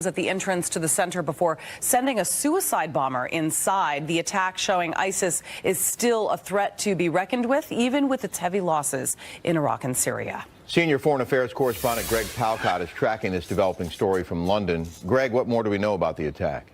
At the entrance to the center before sending a suicide bomber inside. The attack showing ISIS is still a threat to be reckoned with, even with its heavy losses in Iraq and Syria. Senior foreign affairs correspondent Greg Palcott is tracking this developing story from London. Greg, what more do we know about the attack?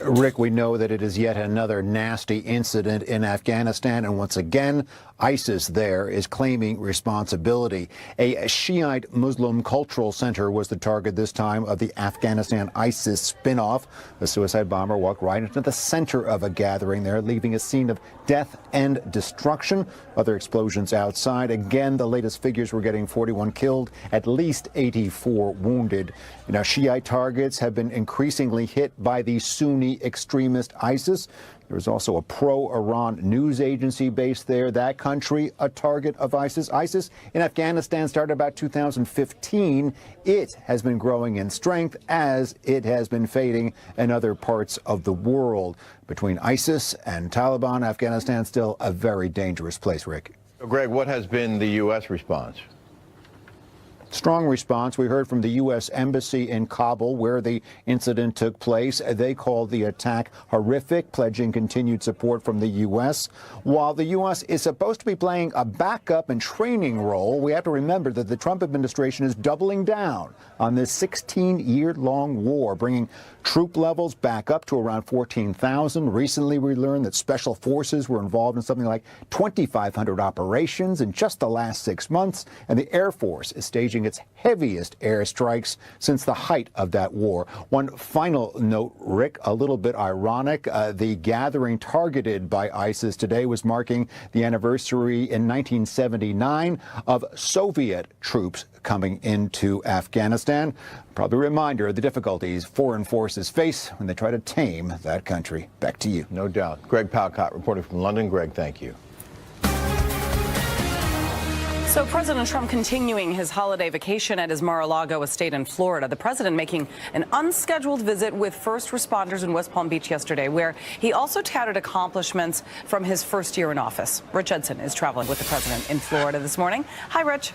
Rick, we know that it is yet another nasty incident in Afghanistan, and once again, ISIS there is claiming responsibility. A Shiite Muslim cultural center was the target this time of the Afghanistan ISIS spinoff. The suicide bomber walked right into the center of a gathering there, leaving a scene of death and destruction. Other explosions outside. Again, the latest figures were getting 41 killed, at least 84 wounded. Now, Shiite targets have been increasingly hit by the Sunni extremist ISIS. There's also a pro-Iran news agency based there. That country, a target of ISIS. ISIS in Afghanistan started about 2015. It has been growing in strength as it has been fading in other parts of the world. Between ISIS and Taliban, Afghanistan still a very dangerous place, Rick. Greg, what has been the U.S. response? Strong response. We heard from the U.S. Embassy in Kabul, where the incident took place. They called the attack horrific, pledging continued support from the U.S. While the U.S. is supposed to be playing a backup and training role, we have to remember that the Trump administration is doubling down on this 16-year-long war, bringing troop levels back up to around 14,000. Recently, we learned that special forces were involved in something like 2,500 operations in just the last 6 months, and the Air Force is staging its heaviest airstrikes since the height of that war. One final note, Rick, a little bit ironic. The gathering targeted by ISIS today was marking the anniversary in 1979 of Soviet troops coming into Afghanistan. Probably a reminder of the difficulties foreign forces face when they try to tame that country. Back to you. No doubt. Greg Palcott reporting from London. Greg, thank you. So President Trump continuing his holiday vacation at his Mar-a-Lago estate in Florida. The president making an unscheduled visit with first responders in West Palm Beach yesterday, where he also touted accomplishments from his first year in office. Rich Edson is traveling with the president in Florida this morning. Hi, Rich.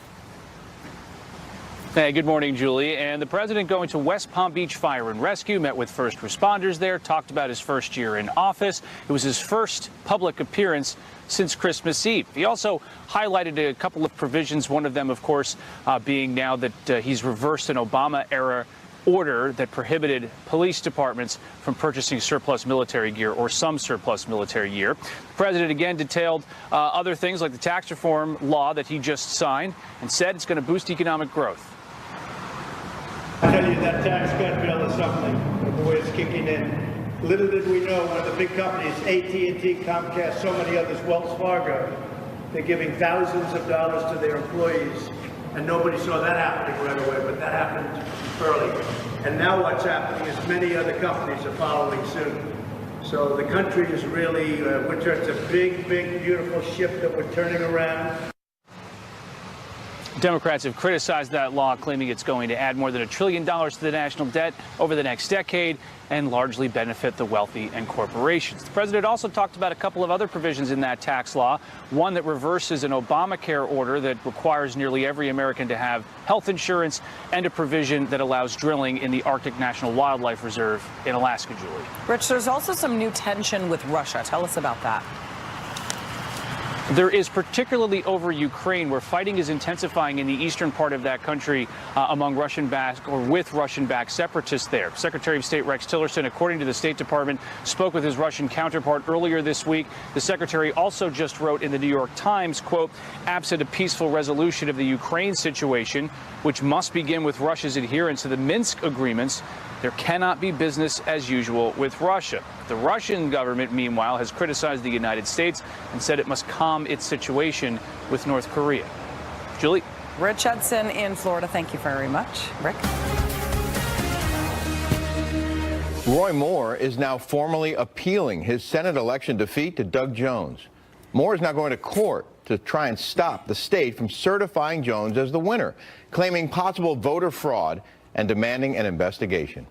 Hey, good morning, Julie. And the president going to West Palm Beach Fire and Rescue, met with first responders there, talked about his first year in office. It was his first public appearance since Christmas Eve. He also highlighted a couple of provisions, one of them, of course, being now that he's reversed an Obama-era order that prohibited police departments from purchasing surplus military gear or some surplus military gear. The president again detailed other things like the tax reform law that he just signed and said it's going to boost economic growth. I tell you, that tax cut bill is something, the way it's kicking in. Little did we know, one of the big companies, AT&T, Comcast, so many others, Wells Fargo, they're giving thousands of dollars to their employees, and nobody saw that happening right away, but that happened early. And now what's happening is many other companies are following suit. So the country is really, it's a big, big, beautiful ship that we're turning around. Democrats have criticized that law, claiming it's going to add more than $1 trillion to the national debt over the next decade and largely benefit the wealthy and corporations. The president also talked about a couple of other provisions in that tax law, one that reverses an Obamacare order that requires nearly every American to have health insurance, and a provision that allows drilling in the Arctic National Wildlife Reserve in Alaska, Julie. Rich, there's also some new tension with Russia. Tell us about that. There is, particularly over Ukraine, where fighting is intensifying in the eastern part of that country among Russian-backed or with Russian-backed separatists there. Secretary of State Rex Tillerson, according to the State Department, spoke with his Russian counterpart earlier this week. The secretary also just wrote in the New York Times, quote, absent a peaceful resolution of the Ukraine situation, which must begin with Russia's adherence to the Minsk agreements, there cannot be business as usual with Russia. The Russian government, meanwhile, has criticized the United States and said it must calm its situation with North Korea. Julie? Rich Edson in Florida. Thank you very much. Rick? Roy Moore is now formally appealing his Senate election defeat to Doug Jones. Moore is now going to court to try and stop the state from certifying Jones as the winner, claiming possible voter fraud and demanding an investigation.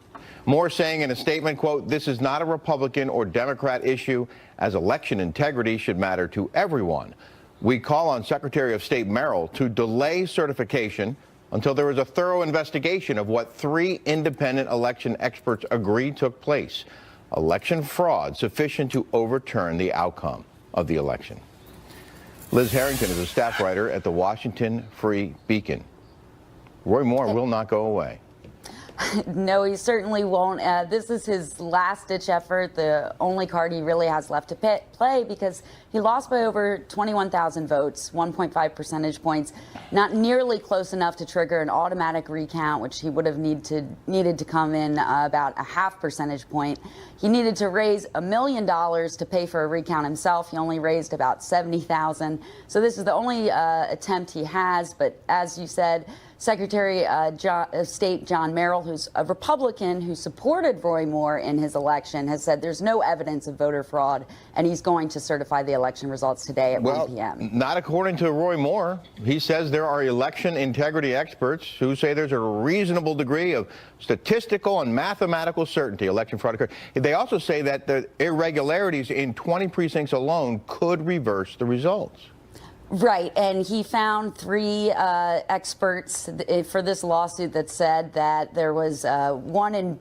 Moore saying in a statement, quote, this is not a Republican or Democrat issue, as election integrity should matter to everyone. We call on Secretary of State Merrill to delay certification until there was a thorough investigation of what 3 independent election experts agree took place. Election fraud sufficient to overturn the outcome of the election. Liz Harrington is a staff writer at the Washington Free Beacon. Roy Moore will not go away. No, he certainly won't. This is his last-ditch effort, the only card he really has left to play, because he lost by over 21,000 votes, 1.5 percentage points, not nearly close enough to trigger an automatic recount, which he would have needed to come in about a half percentage point. He needed to raise $1 million to pay for a recount himself. He only raised about 70,000. So this is the only attempt he has. But as you said, Secretary of State John Merrill, who's a Republican who supported Roy Moore in his election, has said there's no evidence of voter fraud, and he's going to certify the election results today at 1 p.m. Not according to Roy Moore. He says there are election integrity experts who say there's a reasonable degree of statistical and mathematical certainty election fraud occurred. They also say that the irregularities in 20 precincts alone could reverse the results. Right, and he found 3 experts for this lawsuit that said that there was 1 in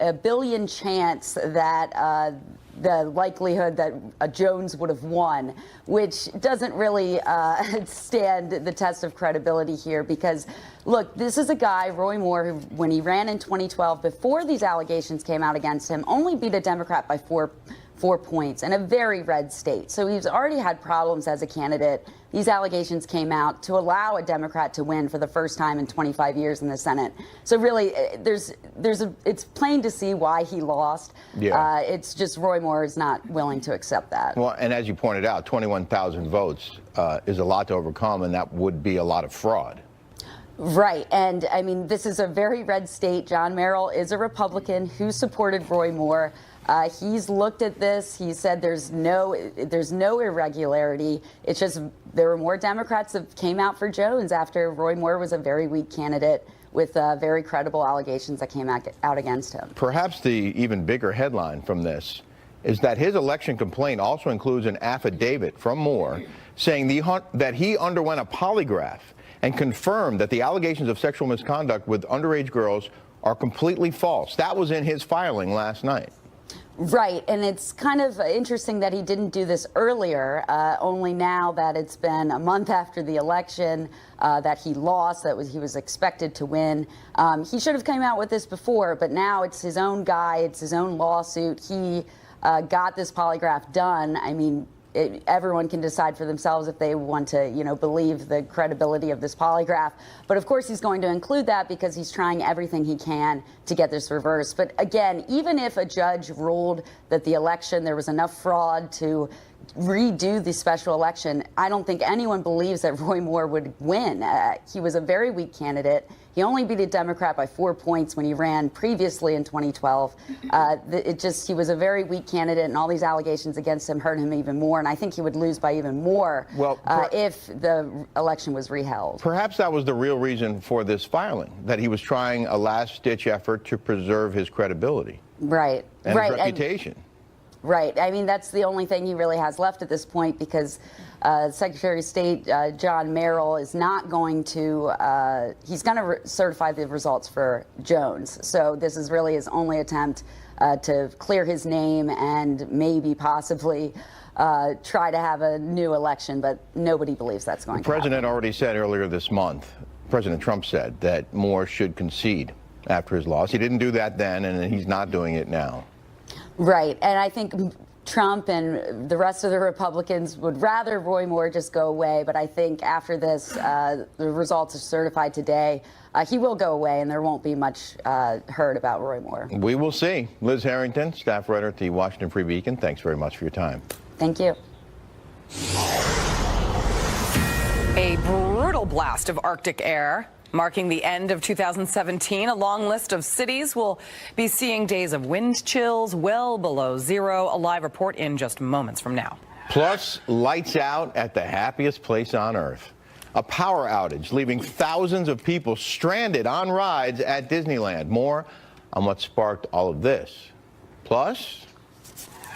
a billion chance that the likelihood that Jones would have won, which doesn't really stand the test of credibility here, because, look, this is a guy, Roy Moore, who, when he ran in 2012, before these allegations came out against him, only beat a Democrat by 4 points in a very red state. So he's already had problems as a candidate. These allegations came out to allow a Democrat to win for the first time in 25 years in the Senate. So really, it's plain to see why he lost. Yeah. It's just Roy Moore is not willing to accept that. Well, and as you pointed out, 21,000 votes is a lot to overcome, and that would be a lot of fraud. Right. And I mean, this is a very red state. John Merrill is a Republican who supported Roy Moore. He's looked at this. He said there's no irregularity. It's just there were more Democrats that came out for Jones after Roy Moore was a very weak candidate with very credible allegations that came out against him. Perhaps the even bigger headline from this is that his election complaint also includes an affidavit from Moore saying that he underwent a polygraph and confirmed that the allegations of sexual misconduct with underage girls are completely false. That was in his filing last night. Right, and it's kind of interesting that he didn't do this earlier, only now that it's been a month after the election that he lost, he was expected to win. He should have come out with this before, but now it's his own guy, it's his own lawsuit. He got this polygraph done. I mean, everyone can decide for themselves if they want to, believe the credibility of this polygraph. But of course, he's going to include that because he's trying everything he can to get this reversed. But again, even if a judge ruled that the election, there was enough fraud to redo the special election, I don't think anyone believes that Roy Moore would win. He was a very weak candidate. He only beat a Democrat by 4 points when he ran previously in 2012. He was a very weak candidate, and all these allegations against him hurt him even more. And I think he would lose by even more if the election was reheld. Perhaps that was the real reason for this filing, that he was trying a last-ditch effort to preserve his credibility. Right. And his reputation. Right. I mean, that's the only thing he really has left at this point, because Secretary of State John Merrill is not going to, he's going to certify the results for Jones. So this is really his only attempt to clear his name and maybe possibly try to have a new election, but nobody believes that's going to happen. The president already said earlier this month, President Trump said that Moore should concede after his loss. He didn't do that then, and he's not doing it now. Right, and I think Trump and the rest of the Republicans would rather Roy Moore just go away, but I think after this, the results are certified today, he will go away and there won't be much heard about Roy Moore. We will see. Liz Harrington, staff writer at the Washington Free Beacon, thanks very much for your time. Thank you. A brutal blast of Arctic air marking the end of 2017. A long list of cities will be seeing days of wind chills well below zero. A live report in just moments from now. Plus, lights out at the happiest place on Earth. A power outage leaving thousands of people stranded on rides at Disneyland. More on what sparked all of this. Plus,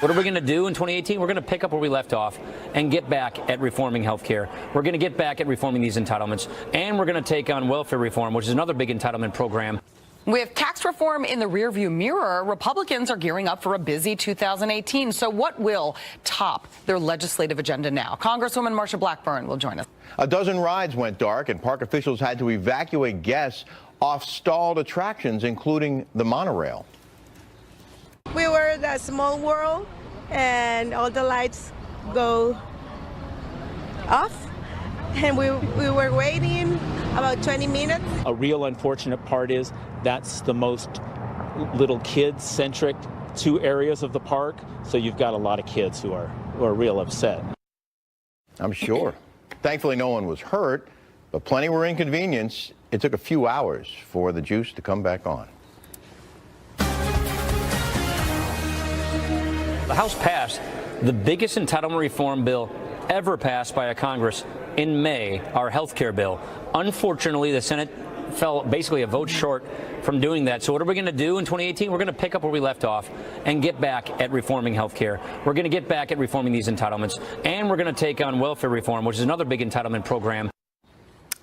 What are we going to do in 2018? We're going to pick up where we left off and get back at reforming health care. We're going to get back at reforming these entitlements, and we're going to take on welfare reform, which is another big entitlement program. With tax reform in the rearview mirror, Republicans are gearing up for a busy 2018. So what will top their legislative agenda now? Congresswoman Marsha Blackburn will join us. A dozen rides went dark, and park officials had to evacuate guests off stalled attractions, including the monorail. We were in a small world, and all the lights go off, and we were waiting about 20 minutes. A real unfortunate part is that's the most little kid-centric 2 areas of the park, so you've got a lot of kids who are real upset. I'm sure. Thankfully, no one was hurt, but plenty were inconvenienced. It took a few hours for the juice to come back on. The House passed the biggest entitlement reform bill ever passed by a Congress in May, our health care bill. Unfortunately, the Senate fell basically a vote short from doing that. So what are we going to do in 2018? We're going to pick up where we left off and get back at reforming health care. We're going to get back at reforming these entitlements, and we're going to take on welfare reform, which is another big entitlement program.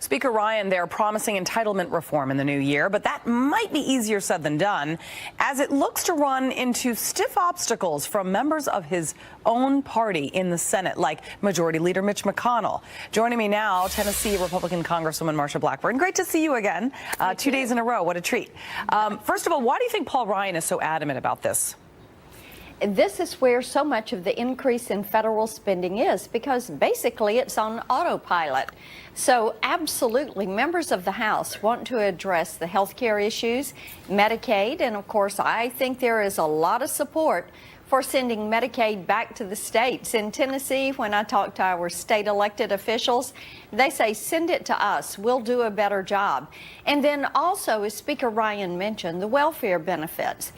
Speaker Ryan there promising entitlement reform in the new year, but that might be easier said than done, as it looks to run into stiff obstacles from members of his own party in the Senate, like Majority Leader Mitch McConnell. Joining me now, Tennessee Republican Congresswoman Marsha Blackburn. Great to see you again. 2 days in a row. What a treat. First of all, why do you think Paul Ryan is so adamant about this? This is where so much of the increase in federal spending is, because basically it's on autopilot. So absolutely, members of the House want to address the health care issues, Medicaid, and of course I think there is a lot of support for sending Medicaid back to the states. In Tennessee, when I talk to our state elected officials, they say, send it to us, we'll do a better job. And then also, as Speaker Ryan mentioned, the welfare benefits.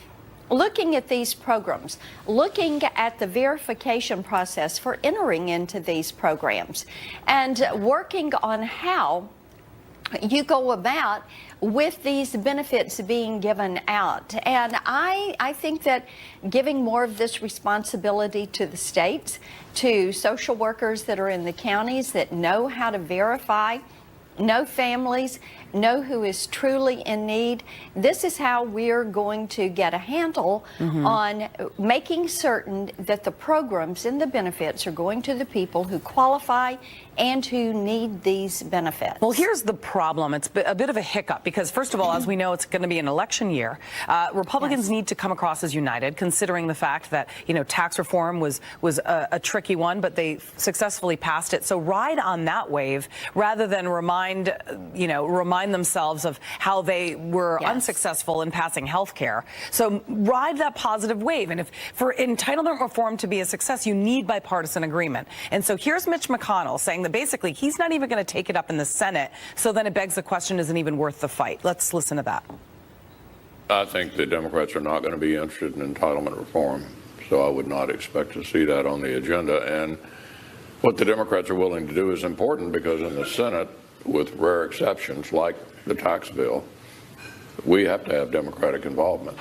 Looking at these programs, looking at the verification process for entering into these programs, and working on how you go about with these benefits being given out. And I think that giving more of this responsibility to the states, to social workers that are in the counties that know how to verify, know families, know who is truly in need. This is how we're going to get a handle on making certain that the programs and the benefits are going to the people who qualify and who need these benefits. Well, here's the problem. It's a bit of a hiccup because, first of all, as we know, it's going to be an election year. Republicans need to come across as united, considering the fact that, you know, tax reform was a tricky one, but they successfully passed it. So ride on that wave rather than remind themselves of how they were unsuccessful in passing health care. So ride that positive wave. And if for entitlement reform to be a success, you need bipartisan agreement. And so here's Mitch McConnell saying that basically he's not even going to take it up in the Senate. So then it begs the question, isn't even worth the fight? Let's listen to that. I think the Democrats are not going to be interested in entitlement reform. So I would not expect to see that on the agenda. And what the Democrats are willing to do is important, because in the Senate, with rare exceptions like the tax bill, we have to have Democratic involvement.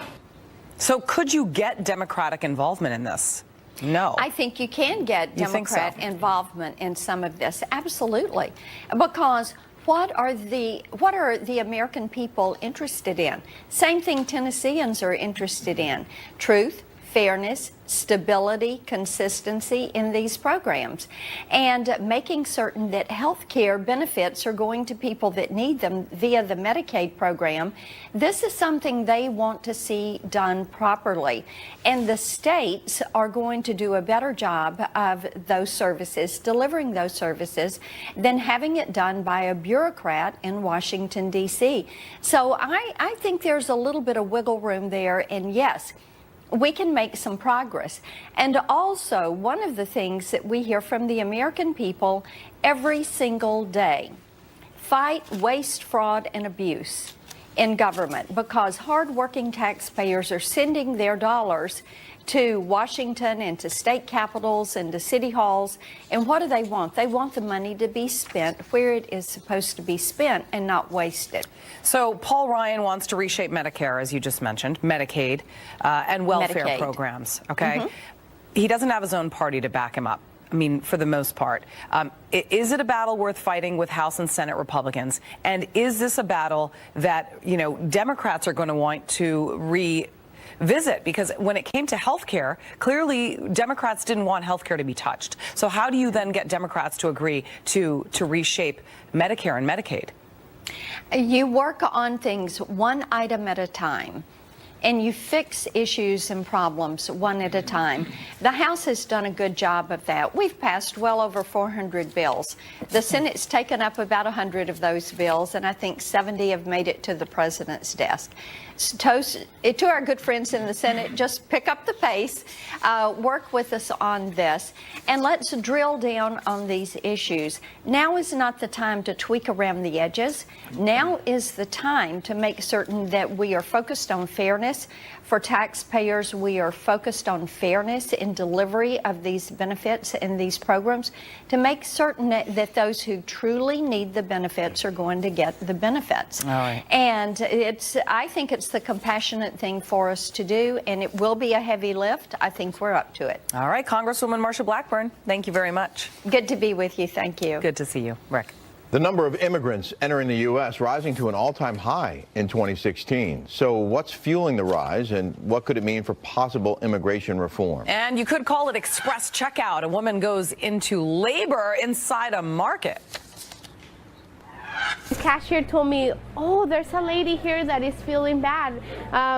So could you get Democratic involvement in this? No. I think you can get Democrat involvement in some of this. Absolutely. Because what are the American people interested in? Same thing Tennesseans are interested in. Truth, fairness, stability, consistency in these programs, and making certain that health care benefits are going to people that need them via the Medicaid program. This is something they want to see done properly, and the states are going to do a better job of those services, delivering those services, than having it done by a bureaucrat in Washington, D.C. So I think there's a little bit of wiggle room there, and yes, we can make some progress. And also, one of the things that we hear from the American people every single day: fight waste, fraud, and abuse in government, because hardworking taxpayers are sending their dollars to Washington and to state capitals and to city halls. And what do they want? They want the money to be spent where it is supposed to be spent and not wasted. So Paul Ryan wants to reshape Medicare, as you just mentioned, Medicaid, and welfare programs. Okay. he doesn't have his own party to back him up. I mean, for the most part. Is it a battle worth fighting with House and Senate Republicans? And is this a battle that, you know, Democrats are going to want to revisit? Because when it came to health care, clearly Democrats didn't want health care to be touched. So how do you then get Democrats to agree to reshape Medicare and Medicaid? You work on things one item at a time, and you fix issues and problems one at a time. The House has done a good job of that. We've passed well over 400 bills. The Senate's taken up about 100 of those bills, and I think 70 have made it to the president's desk. To our good friends in the Senate, just pick up the pace, work with us on this, and let's drill down on these issues. Now is not the time to tweak around the edges. Now is the time to make certain that we are focused on fairness. For taxpayers, we are focused on fairness in delivery of these benefits and these programs to make certain that those who truly need the benefits are going to get the benefits. All right. And I think it's the compassionate thing for us to do, and it will be a heavy lift. I think we're up to it. All right, Congresswoman Marsha Blackburn, thank you very much. Good to be with you. Thank you. Good to see you. Rick. The number of immigrants entering the U.S. rising to an all-time high in 2016. So what's fueling the rise, and what could it mean for possible immigration reform? And you could call it express checkout. A woman goes into labor inside a market. The cashier told me, oh, there's a lady here that is feeling bad.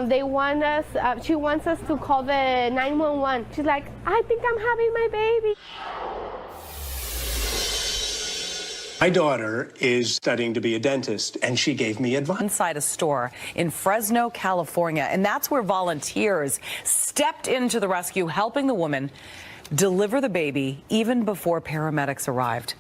They want us, she wants us to call the 911. She's like, I think I'm having my baby. My daughter is studying to be a dentist, and she gave me advice. Inside a store in Fresno, California, and that's where volunteers stepped into the rescue, helping the woman deliver the baby even before paramedics arrived.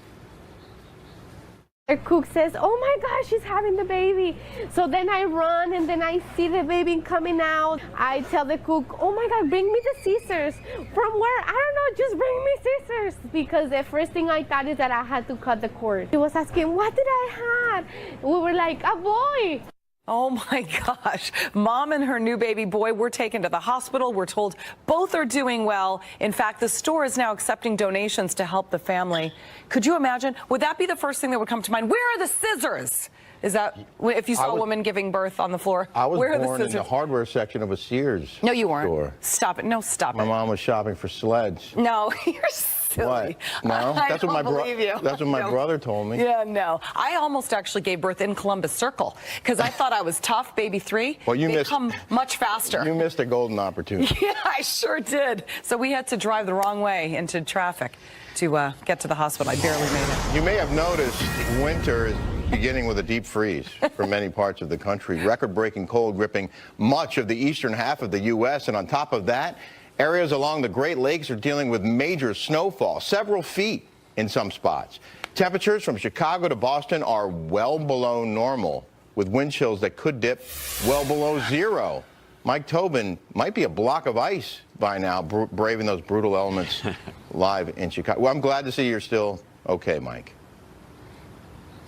Her cook says, oh my gosh, she's having the baby. So then I run, and then I see the baby coming out. I tell the cook, oh my God, bring me the scissors. From where? I don't know, just bring me scissors. Because the first thing I thought is that I had to cut the cord. She was asking, what did I have? We were like, a boy. Oh my gosh. Mom and her new baby boy were taken to the hospital. We're told both are doing well. In fact, the store is now accepting donations to help the family. Could you imagine? Would that be the first thing that would come to mind? Where are the scissors? Is that if you saw a woman giving birth on the floor? I was where born are the in the hardware section of a Sears No, you weren't. store. Stop it. No, stop My it. mom was shopping for sleds. No, you're silly. What? No? That's what my brother told me. Yeah, no. I almost actually gave birth in Columbus Circle because I thought I was tough, baby 3. Well, they come much faster. You missed a golden opportunity. Yeah, I sure did. So we had to drive the wrong way into traffic to get to the hospital. I barely made it. You may have noticed winter is beginning with a deep freeze for many parts of the country. Record-breaking cold gripping much of the eastern half of the U.S. And on top of that, areas along the Great Lakes are dealing with major snowfall, several feet in some spots. Temperatures from Chicago to Boston are well below normal, with wind chills that could dip well below 0. Mike Tobin might be a block of ice by now, braving those brutal elements live in Chicago. Well, I'm glad to see you're still okay, Mike.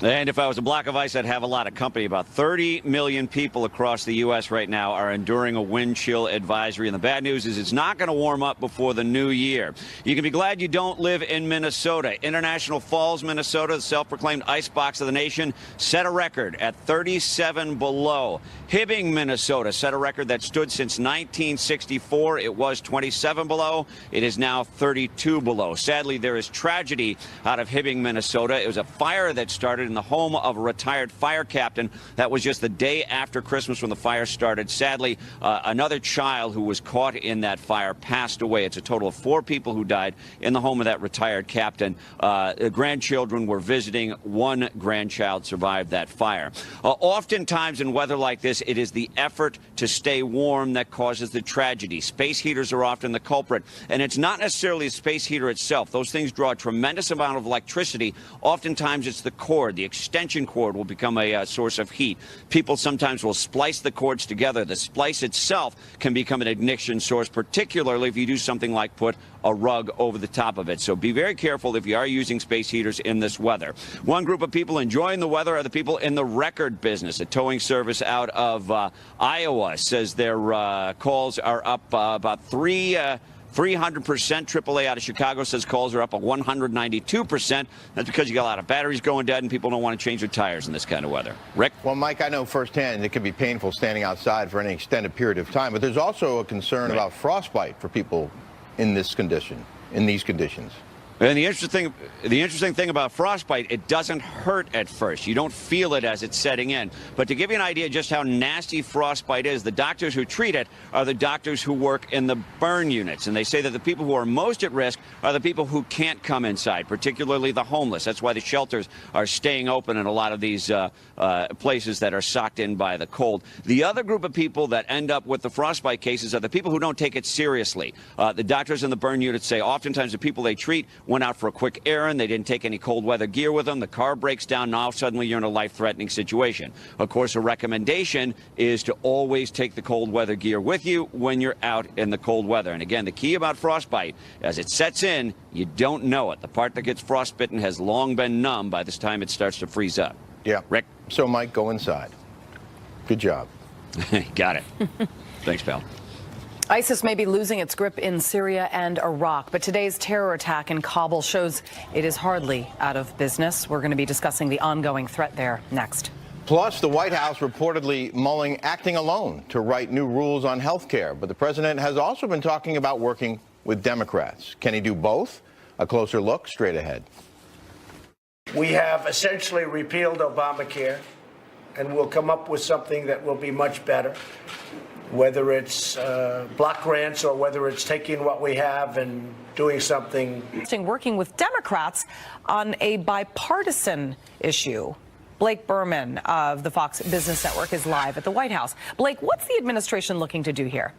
And if I was a block of ice, I'd have a lot of company. About 30 million people across the U.S. right now are enduring a wind chill advisory. And the bad news is it's not going to warm up before the new year. You can be glad you don't live in Minnesota. International Falls, Minnesota, the self-proclaimed icebox of the nation, set a record at 37 below. Hibbing, Minnesota, set a record that stood since 1964. It was 27 below. It is now 32 below. Sadly, there is tragedy out of Hibbing, Minnesota. It was a fire that started in the home of a retired fire captain. That was just the day after Christmas when the fire started. Sadly, another child who was caught in that fire passed away. It's a total of 4 people who died in the home of that retired captain. Grandchildren were visiting. 1 grandchild survived that fire. Oftentimes in weather like this, it is the effort to stay warm that causes the tragedy. Space heaters are often the culprit, and it's not necessarily a space heater itself. Those things draw a tremendous amount of electricity. Oftentimes it's the cord. The extension cord will become a source of heat. People sometimes will splice the cords together. The splice itself can become an ignition source, particularly if you do something like put a rug over the top of it. So be very careful if you are using space heaters in this weather. One group of people enjoying the weather are the people in the record business. A towing service out of Iowa says their calls are up about 3 300%. AAA out of Chicago says calls are up at 192%. That's because you got a lot of batteries going dead and people don't want to change their tires in this kind of weather. Rick? Well, Mike, I know firsthand it can be painful standing outside for any extended period of time, but there's also a concern about frostbite for people in these conditions. And the interesting thing about frostbite, it doesn't hurt at first. You don't feel it as it's setting in. But to give you an idea just how nasty frostbite is, the doctors who treat it are the doctors who work in the burn units. And they say that the people who are most at risk are the people who can't come inside, particularly the homeless. That's why the shelters are staying open in a lot of these places that are socked in by the cold. The other group of people that end up with the frostbite cases are the people who don't take it seriously. The doctors in the burn units say oftentimes the people they treat went out for a quick errand. They didn't take any cold weather gear with them. The car breaks down. Now suddenly you're in a life-threatening situation. Of course, a recommendation is to always take the cold weather gear with you when you're out in the cold weather. And again, the key about frostbite, as it sets in, you don't know it. The part that gets frostbitten has long been numb by this time it starts to freeze up. Yeah. Rick? So, Mike, go inside. Good job. Got it. Thanks, pal. ISIS may be losing its grip in Syria and Iraq, but today's terror attack in Kabul shows it is hardly out of business. We're going to be discussing the ongoing threat there next. Plus, the White House reportedly mulling acting alone to write new rules on health care. But the president has also been talking about working with Democrats. Can he do both? A closer look straight ahead. We have essentially repealed Obamacare, and we'll come up with something that will be much better. Whether it's block grants or whether it's taking what we have and doing something. Working with Democrats on a bipartisan issue. Blake Berman of the Fox Business Network is live at the White House. Blake, what's the administration looking to do here?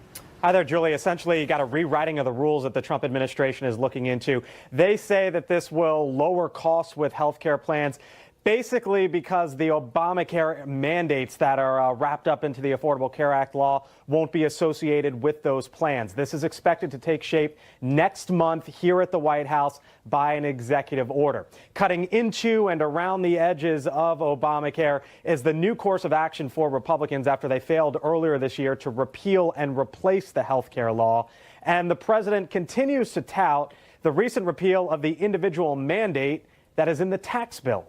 Hi there, Julie. Essentially, you got a rewriting of the rules that the Trump administration is looking into. They say that this will lower costs with health care plans, basically because the Obamacare mandates that are wrapped up into the Affordable Care Act law won't be associated with those plans. This is expected to take shape next month here at the White House by an executive order. Cutting into and around the edges of Obamacare is the new course of action for Republicans after they failed earlier this year to repeal and replace the health care law. And the president continues to tout the recent repeal of the individual mandate that is in the tax bill.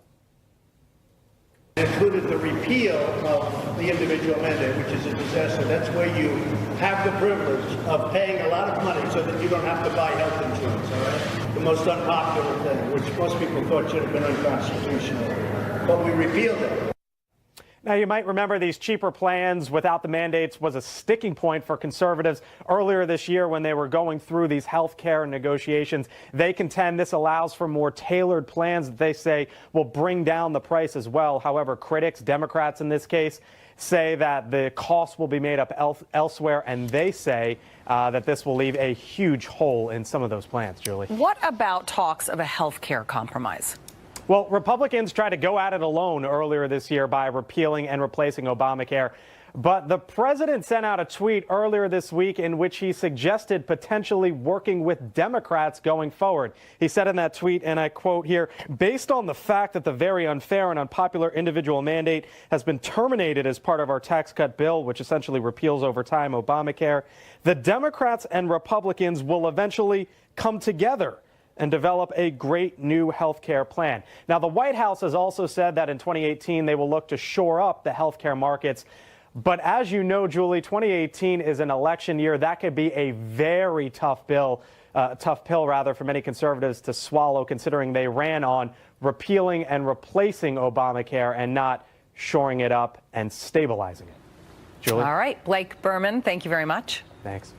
It included the repeal of the individual mandate, which is a disaster. That's where you have the privilege of paying a lot of money so that you don't have to buy health insurance, all right? The most unpopular thing, which most people thought should have been unconstitutional. But we repealed it. Now, you might remember these cheaper plans without the mandates was a sticking point for conservatives earlier this year when they were going through these health care negotiations. They contend this allows for more tailored plans that they say will bring down the price as well. However, critics, Democrats in this case, say that the costs will be made up elsewhere, and they say that this will leave a huge hole in some of those plans, Julie. What about talks of a health care compromise? Well, Republicans tried to go at it alone earlier this year by repealing and replacing Obamacare. But the president sent out a tweet earlier this week in which he suggested potentially working with Democrats going forward. He said in that tweet, and I quote here, "Based on the fact that the very unfair and unpopular individual mandate has been terminated as part of our tax cut bill, which essentially repeals over time Obamacare, the Democrats and Republicans will eventually come together and develop a great new health care plan." Now, the White House has also said that in 2018 they will look to shore up the health care markets. But as you know, Julie, 2018 is an election year. That could be a very tough pill for many conservatives to swallow, considering they ran on repealing and replacing Obamacare and not shoring it up and stabilizing it. Julie? All right. Blake Berman, thank you very much. Thanks.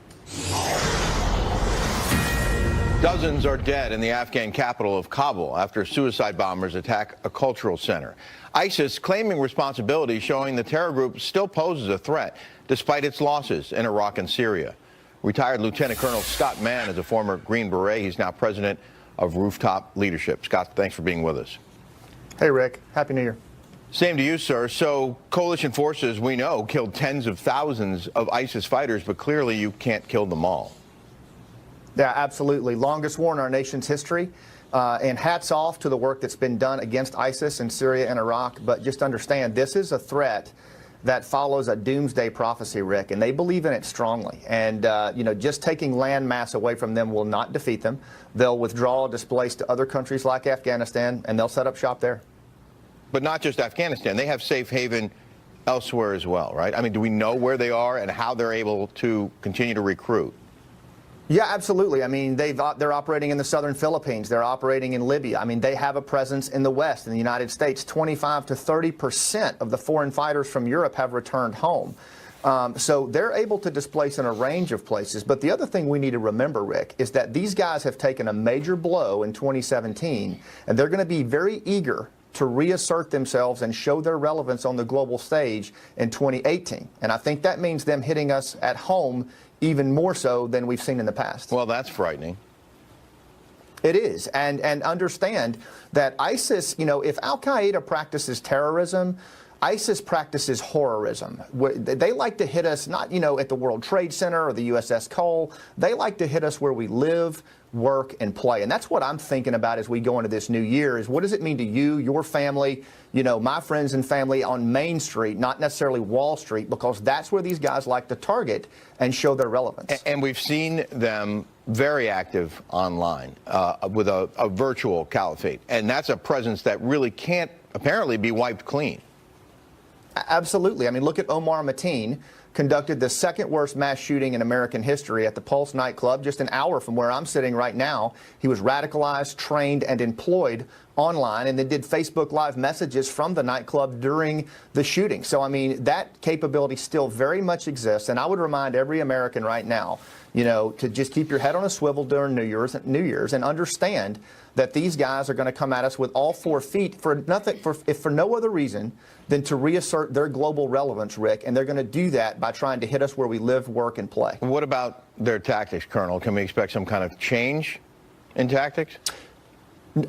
Dozens are dead in the Afghan capital of Kabul after suicide bombers attack a cultural center. ISIS claiming responsibility, showing the terror group still poses a threat despite its losses in Iraq and Syria. Retired Lieutenant Colonel Scott Mann is a former Green Beret. He's now president of Rooftop Leadership. Scott, thanks for being with us. Hey, Rick. Happy New Year. Same to you, sir. So coalition forces, we know, killed tens of thousands of ISIS fighters, but clearly you can't kill them all. Yeah, absolutely. Longest war in our nation's history. And hats off to the work that's been done against ISIS in Syria and Iraq. But just understand, this is a threat that follows a doomsday prophecy, Rick, and they believe in it strongly. And, just taking land mass away from them will not defeat them. They'll withdraw, displace to other countries like Afghanistan, and they'll set up shop there. But not just Afghanistan. They have safe haven elsewhere as well, right? I mean, do we know where they are and how they're able to continue to recruit? Yeah, absolutely. I mean, they're operating in the southern Philippines. They're operating in Libya. I mean, they have a presence in the West, in the United States. 25 to 30% of the foreign fighters from Europe have returned home. So they're able to displace in a range of places. But the other thing we need to remember, Rick, is that these guys have taken a major blow in 2017, and they're going to be very eager to reassert themselves and show their relevance on the global stage in 2018. And I think that means them hitting us at home even more so than we've seen in the past. Well, that's frightening. It is. And understand that ISIS, if Al-Qaeda practices terrorism, ISIS practices horrorism. They like to hit us not, at the World Trade Center or the USS Cole. They like to hit us where we live, work, and play. And that's what I'm thinking about as we go into this new year is what does it mean to you, your family, my friends and family on Main Street, not necessarily Wall Street, because that's where these guys like to target and show their relevance. And we've seen them very active online with a virtual caliphate. And that's a presence that really can't apparently be wiped clean. Absolutely. I mean, look at Omar Mateen, conducted the second worst mass shooting in American history at the Pulse nightclub, just an hour from where I'm sitting right now. He was radicalized, trained, and employed online, and then did Facebook Live messages from the nightclub during the shooting. So, I mean, that capability still very much exists, and I would remind every American right now, to just keep your head on a swivel during New Year's and understand that these guys are going to come at us with all 4 feet for no other reason than to reassert their global relevance, Rick, and they're going to do that by trying to hit us where we live, work, and play. What about their tactics, Colonel? Can we expect some kind of change in tactics?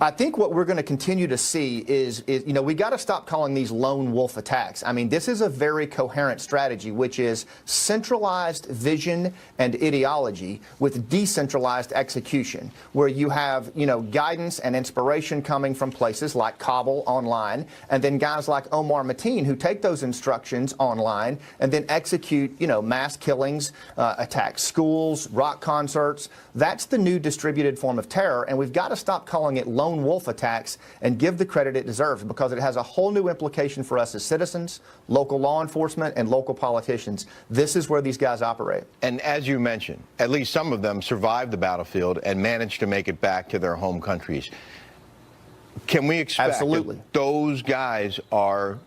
I think what we're going to continue to see is we got to stop calling these lone wolf attacks. I mean, this is a very coherent strategy, which is centralized vision and ideology with decentralized execution, where you have, guidance and inspiration coming from places like Kabul online, and then guys like Omar Mateen who take those instructions online and then execute, mass killings, attack schools, rock concerts. That's the new distributed form of terror, and we've got to stop calling it lone wolf attacks and give the credit it deserves, because it has a whole new implication for us as citizens, local law enforcement, and local politicians. This is where these guys operate. And as you mentioned, at least some of them survived the battlefield and managed to make it back to their home countries. Can we expect that those guys are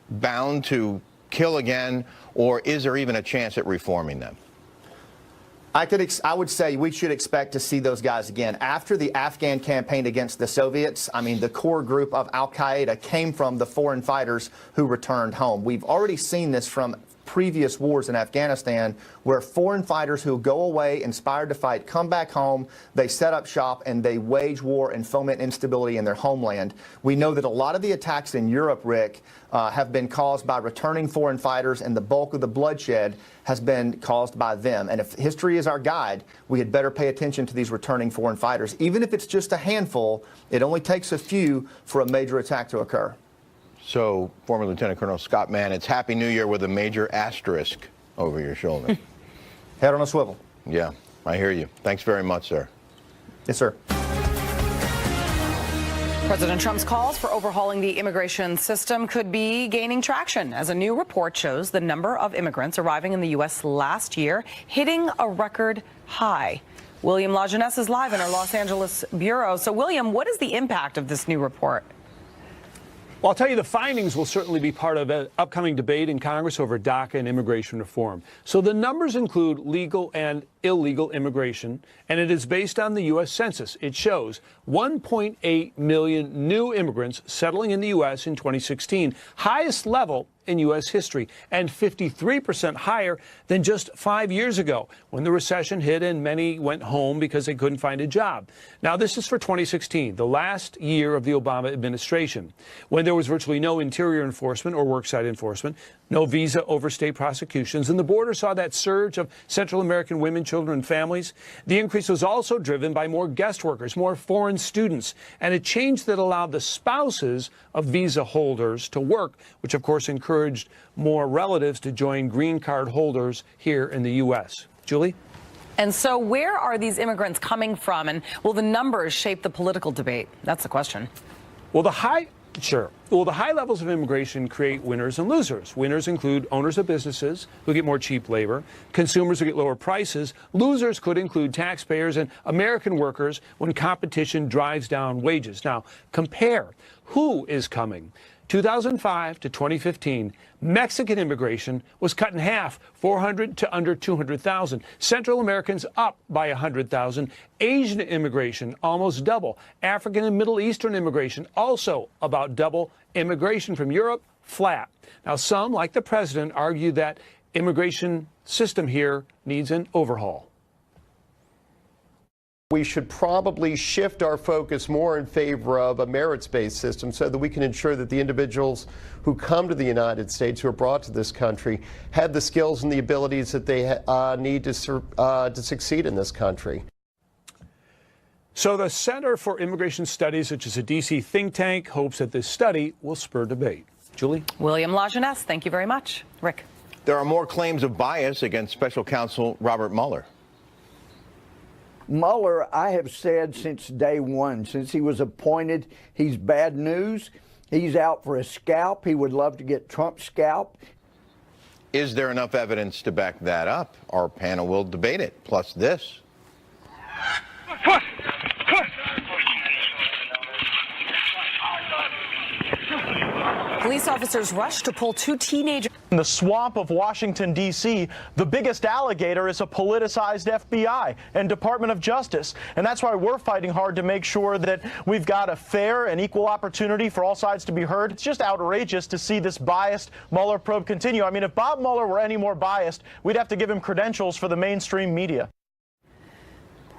bound to kill again, or is there even a chance at reforming them? I would say we should expect to see those guys again. After the Afghan campaign against the Soviets, I mean, the core group of Al-Qaeda came from the foreign fighters who returned home. We've already seen this from previous wars in Afghanistan, where foreign fighters who go away inspired to fight come back home, they set up shop, and they wage war and foment instability in their homeland. We know that a lot of the attacks in Europe, Rick, have been caused by returning foreign fighters, and the bulk of the bloodshed has been caused by them. And if history is our guide, we had better pay attention to these returning foreign fighters. Even if it's just a handful, it only takes a few for a major attack to occur. So, former Lieutenant Colonel Scott Mann, it's Happy New Year with a major asterisk over your shoulder. Head on a swivel. Yeah, I hear you. Thanks very much, sir. Yes, sir. President Trump's calls for overhauling the immigration system could be gaining traction, as a new report shows the number of immigrants arriving in the U.S. last year hitting a record high. William LaJeunesse is live in our Los Angeles bureau. So, William, what is the impact of this new report? Well, I'll tell you, the findings will certainly be part of an upcoming debate in Congress over DACA and immigration reform. So the numbers include legal and illegal immigration, and it is based on the U.S. Census. It shows 1.8 million new immigrants settling in the U.S. in 2016, highest level in U.S. history, and 53% higher than just 5 years ago, when the recession hit and many went home because they couldn't find a job. Now, this is for 2016, the last year of the Obama administration, when there was virtually no interior enforcement or worksite enforcement. no visa overstay prosecutions, and the border saw that surge of Central American women, children, and families. The increase was also driven by more guest workers, more foreign students, and a change that allowed the spouses of visa holders to work, which of course encouraged more relatives to join green card holders here in the U.S. Julie? And so where are these immigrants coming from, and will the numbers shape the political debate? That's the question. Well, the high levels of immigration create winners and losers. Winners include owners of businesses who get more cheap labor, consumers who get lower prices. Losers could include taxpayers and American workers when competition drives down wages. Now, compare who is coming. 2005 to 2015, Mexican immigration was cut in half, 400 to under 200,000. Central Americans up by 100,000. Asian immigration almost double. African and Middle Eastern immigration also about double. Immigration from Europe flat. Now, some, like the president, argue that immigration system here needs an overhaul. We should probably shift our focus more in favor of a merits-based system so that we can ensure that the individuals who come to the United States, who are brought to this country, have the skills and the abilities that they need to succeed in this country. So the Center for Immigration Studies, which is a D.C. think tank, hopes that this study will spur debate. Julie? William Lajeunesse, thank you very much. Rick? There are more claims of bias against special counsel Robert Mueller. Mueller, I have said since day one, since he was appointed, he's bad news. He's out for a scalp. He would love to get Trump's scalp. Is there enough evidence to back that up? Our panel will debate it. Plus this. Police officers rushed to pull two teenagers. In the swamp of Washington, D.C., the biggest alligator is a politicized FBI and Department of Justice. And that's why we're fighting hard to make sure that we've got a fair and equal opportunity for all sides to be heard. It's just outrageous to see this biased Mueller probe continue. I mean, if Bob Mueller were any more biased, we'd have to give him credentials for the mainstream media.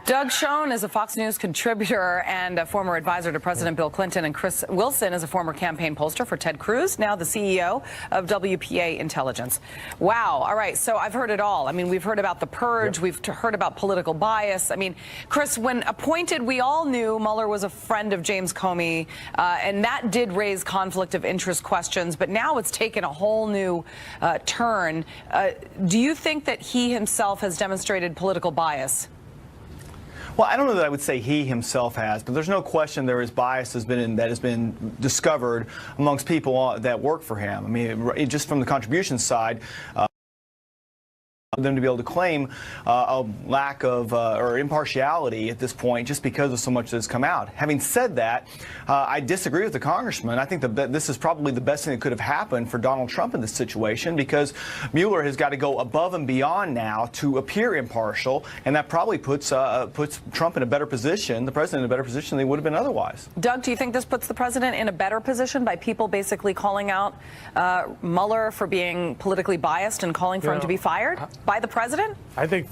Doug Schoen is a Fox News contributor and a former advisor to President Bill Clinton, and Chris Wilson is a former campaign pollster for Ted Cruz, now the CEO of WPA Intelligence. Wow. All right. So I've heard it all. I mean, we've heard about the purge. Yep. We've heard about political bias. I mean, Chris, when appointed, we all knew Mueller was a friend of James Comey, and that did raise conflict of interest questions. But now it's taken a whole new turn. Do you think that he himself has demonstrated political bias? Well, I don't know that I would say he himself has, but there's no question there is bias that has been discovered amongst people that work for him. I mean, just from the contributions side, them to be able to claim a lack of or impartiality at this point just because of so much that has come out. Having said that, I disagree with the congressman. I think that this is probably the best thing that could have happened for Donald Trump in this situation, because Mueller has got to go above and beyond now to appear impartial, and that probably puts Trump in a better position, the president in a better position than he would have been otherwise. Doug, do you think this puts the president in a better position by people basically calling out Mueller for being politically biased and calling for him to be fired by the president? I think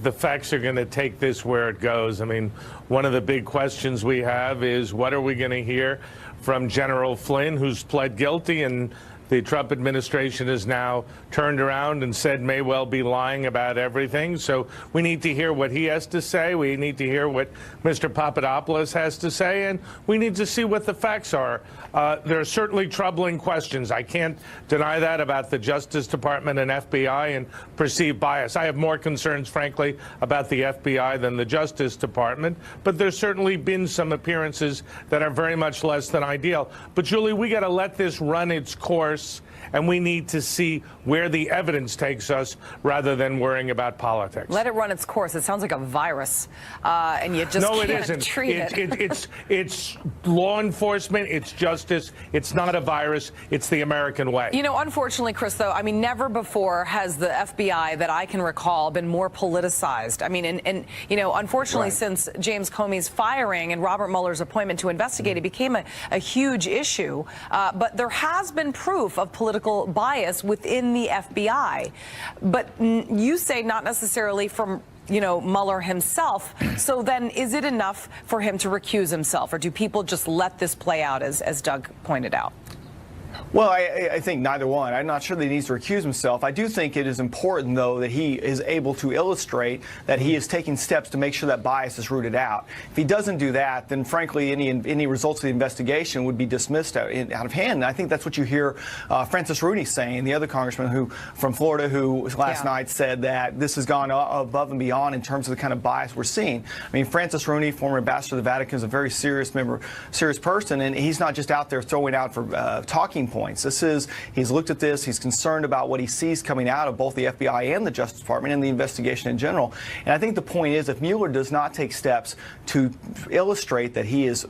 the facts are going to take this where it goes. I mean, one of the big questions we have is, what are we going to hear from General Flynn, who's pled guilty, and the Trump administration has now turned around and said may well be lying about everything. So we need to hear what he has to say. We need to hear what Mr. Papadopoulos has to say, and we need to see what the facts are. There are certainly troubling questions. I can't deny that about the Justice Department and FBI and perceived bias. I have more concerns, frankly, about the FBI than the Justice Department, but there's certainly been some appearances that are very much less than ideal. But, Julie, we got to let this run its course, and we need to see where the evidence takes us rather than worrying about politics. Let it run its course. It sounds like a virus, and you just can't treat it. It's law enforcement. It's justice. It's not a virus. It's the American way. You know, unfortunately, Chris, though, I mean, never before has the FBI that I can recall been more politicized. I mean, and you know, unfortunately, since James Comey's firing and Robert Mueller's appointment to investigate, it became a huge issue. But there has been proof of political bias within the FBI. But you say not necessarily from, you know, Mueller himself. So then is it enough for him to recuse himself, or do people just let this play out, as Doug pointed out? Well, I think neither one. I'm not sure that he needs to recuse himself. I do think it is important, though, that he is able to illustrate that he is taking steps to make sure that bias is rooted out. If he doesn't do that, then frankly, any results of the investigation would be dismissed out of hand. And I think that's what you hear Francis Rooney saying, the other congressman from Florida who last night said that this has gone above and beyond in terms of the kind of bias we're seeing. I mean, Francis Rooney, former ambassador to the Vatican, is a very serious person, and he's not just out there throwing out for talking points. He's looked at this, he's concerned about what he sees coming out of both the FBI and the Justice Department and the investigation in general. And I think the point is, if Mueller does not take steps to illustrate that he is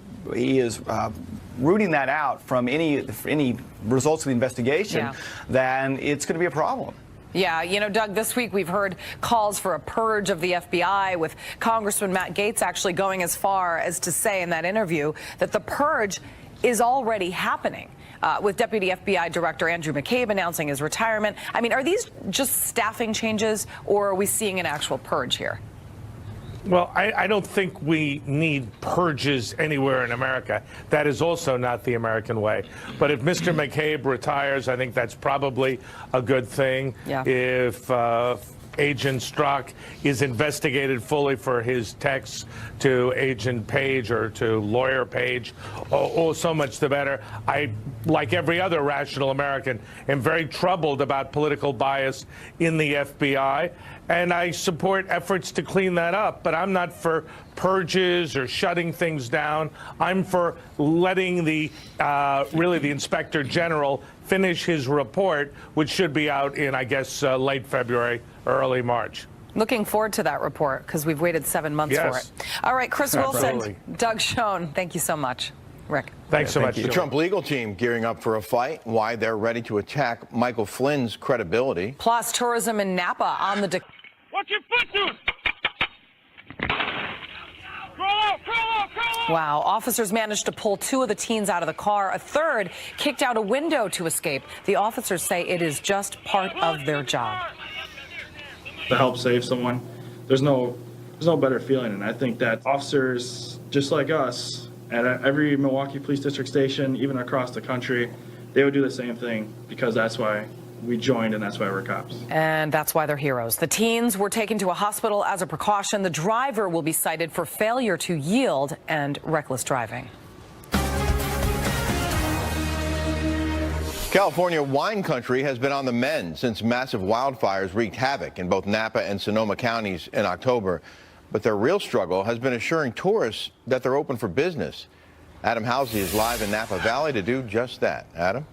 rooting that out from any results of the investigation, then it's going to be a problem. Yeah, you know, Doug, this week we've heard calls for a purge of the FBI, with Congressman Matt Gaetz actually going as far as to say in that interview that the purge is already happening. With Deputy FBI Director Andrew McCabe announcing his retirement. I mean, are these just staffing changes, or are we seeing an actual purge here? Well, I don't think we need purges anywhere in America. That is also not the American way. But if Mr. McCabe retires, I think that's probably a good thing. Yeah. If Agent Strzok is investigated fully for his texts to Agent Page or to Lawyer Page, so much the better. I, like every other rational American, am very troubled about political bias in the FBI, and I support efforts to clean that up, but I'm not for purges or shutting things down. I'm for letting the Inspector General finish his report, which should be out in, I guess, late February, early March. Looking forward to that report, because we've waited 7 months for it. All right, Chris Wilson, Doug Schoen, thank you so much. Rick. Thanks so much. The Trump legal team gearing up for a fight, why they're ready to attack Michael Flynn's credibility. Plus, tourism in Napa on the... What's your foot doing? Wow. Officers managed to pull 2 of the teens out of the car. A third kicked out a window to escape. The officers say it is just part of their job. To help save someone, there's no better feeling. And I think that officers, just like us, at every Milwaukee Police District station, even across the country, they would do the same thing, because that's why we joined, and that's why we're cops. And that's why they're heroes. The teens were taken to a hospital as a precaution. The driver will be cited for failure to yield and reckless driving. California wine country has been on the mend since massive wildfires wreaked havoc in both Napa and Sonoma counties in October. But their real struggle has been assuring tourists that they're open for business. Adam Housley is live in Napa Valley to do just that. Adam?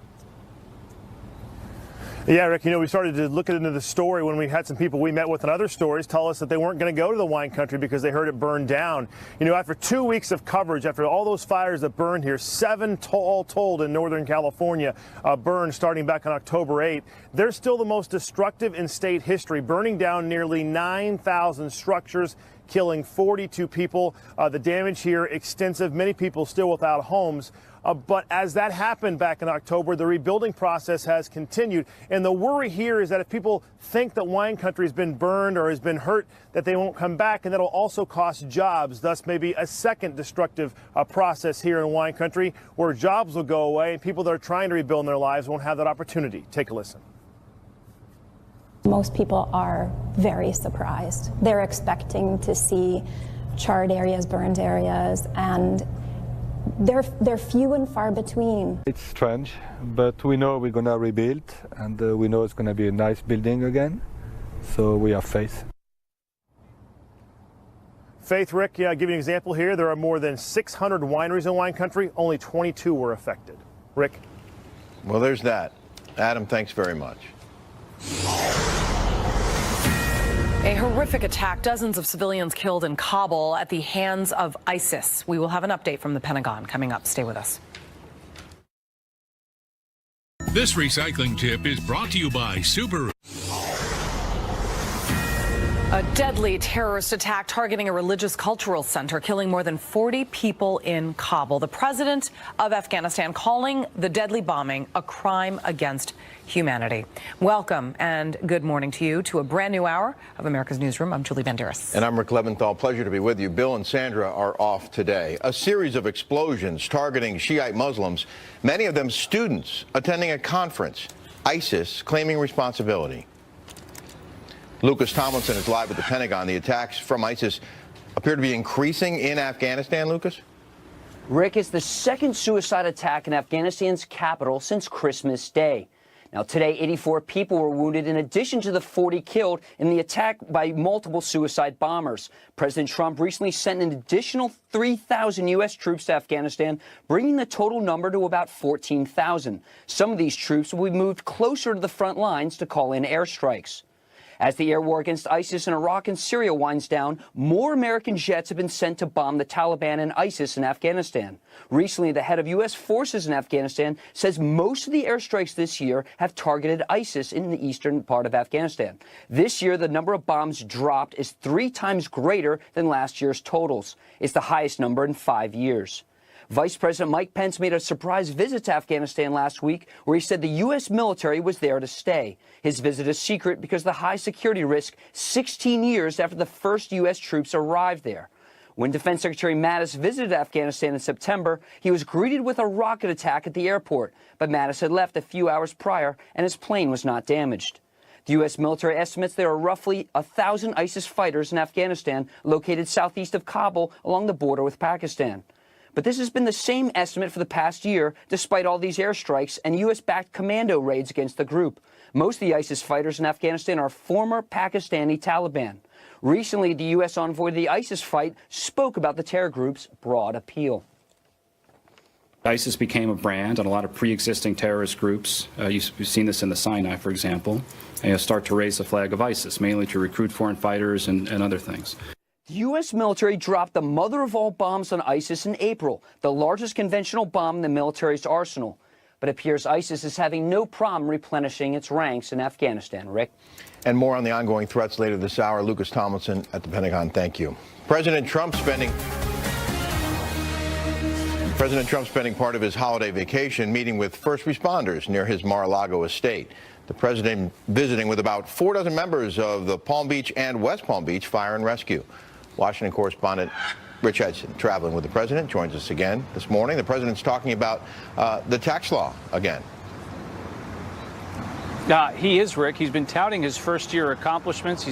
Yeah, Rick, we started to look into the story when we had some people we met with in other stories tell us that they weren't going to go to the wine country because they heard it burned down. After 2 weeks of coverage, after all those fires that burned here, 7 all told in Northern California burned starting back on October 8th. They're still the most destructive in state history, burning down nearly 9,000 structures, killing 42 people. The damage here extensive, many people still without homes. But as that happened back in October, the rebuilding process has continued. And the worry here is that if people think that wine country has been burned or has been hurt, that they won't come back, and that'll also cost jobs. Thus, maybe a second destructive process here in wine country, where jobs will go away and people that are trying to rebuild their lives won't have that opportunity. Take a listen. Most people are very surprised. They're expecting to see charred areas, burned areas, and they're few and far between. It's strange, but we know we're going to rebuild, and we know it's going to be a nice building again, so we have faith. Faith, Rick, I'll give you an example here. There are more than 600 wineries in wine country. Only 22 were affected. Rick? Well, there's that. Adam, thanks very much. A horrific attack, dozens of civilians killed in Kabul at the hands of ISIS. We will have an update from the Pentagon coming up. Stay with us. This recycling tip is brought to you by Subaru. A deadly terrorist attack targeting a religious cultural center, killing more than 40 people in Kabul. The president of Afghanistan calling the deadly bombing a crime against humanity. Welcome and good morning to you to a brand new hour of America's Newsroom. I'm Julie Banderas. And I'm Rick Leventhal. Pleasure to be with you. Bill and Sandra are off today. A series of explosions targeting Shiite Muslims, many of them students attending a conference. ISIS claiming responsibility. Lucas Tomlinson is live at the Pentagon. The attacks from ISIS appear to be increasing in Afghanistan, Lucas? Rick, it's the second suicide attack in Afghanistan's capital since Christmas Day. Now, today, 84 people were wounded in addition to the 40 killed in the attack by multiple suicide bombers. President Trump recently sent an additional 3,000 U.S. troops to Afghanistan, bringing the total number to about 14,000. Some of these troops will be moved closer to the front lines to call in airstrikes. As the air war against ISIS in Iraq and Syria winds down, more American jets have been sent to bomb the Taliban and ISIS in Afghanistan. Recently, the head of U.S. forces in Afghanistan says most of the airstrikes this year have targeted ISIS in the eastern part of Afghanistan. This year, the number of bombs dropped is 3 times greater than last year's totals. It's the highest number in 5 years. Vice President Mike Pence made a surprise visit to Afghanistan last week where he said the U.S. military was there to stay. His visit is secret because of the high security risk 16 years after the first U.S. troops arrived there. When Defense Secretary Mattis visited Afghanistan in September, he was greeted with a rocket attack at the airport, but Mattis had left a few hours prior and his plane was not damaged. The U.S. military estimates there are roughly 1,000 ISIS fighters in Afghanistan located southeast of Kabul along the border with Pakistan. But this has been the same estimate for the past year, despite all these airstrikes and U.S.-backed commando raids against the group. Most of the ISIS fighters in Afghanistan are former Pakistani Taliban. Recently, the U.S. envoy of the ISIS fight spoke about the terror group's broad appeal. ISIS became a brand, and a lot of pre-existing terrorist groups, you've seen this in the Sinai, for example, start to raise the flag of ISIS, mainly to recruit foreign fighters and other things. The U.S. military dropped the mother of all bombs on ISIS in April, the largest conventional bomb in the military's arsenal. But it appears ISIS is having no problem replenishing its ranks in Afghanistan. Rick? And more on the ongoing threats later this hour. Lucas Tomlinson at the Pentagon, thank you. President Trump spending part of his holiday vacation meeting with first responders near his Mar-a-Lago estate. The president visiting with about 4 dozen members of the Palm Beach and West Palm Beach Fire and Rescue. Washington correspondent Rich Edson, traveling with the president, joins us again this morning. The president's talking about the tax law again. He is, Rick. He's been touting his first-year accomplishments.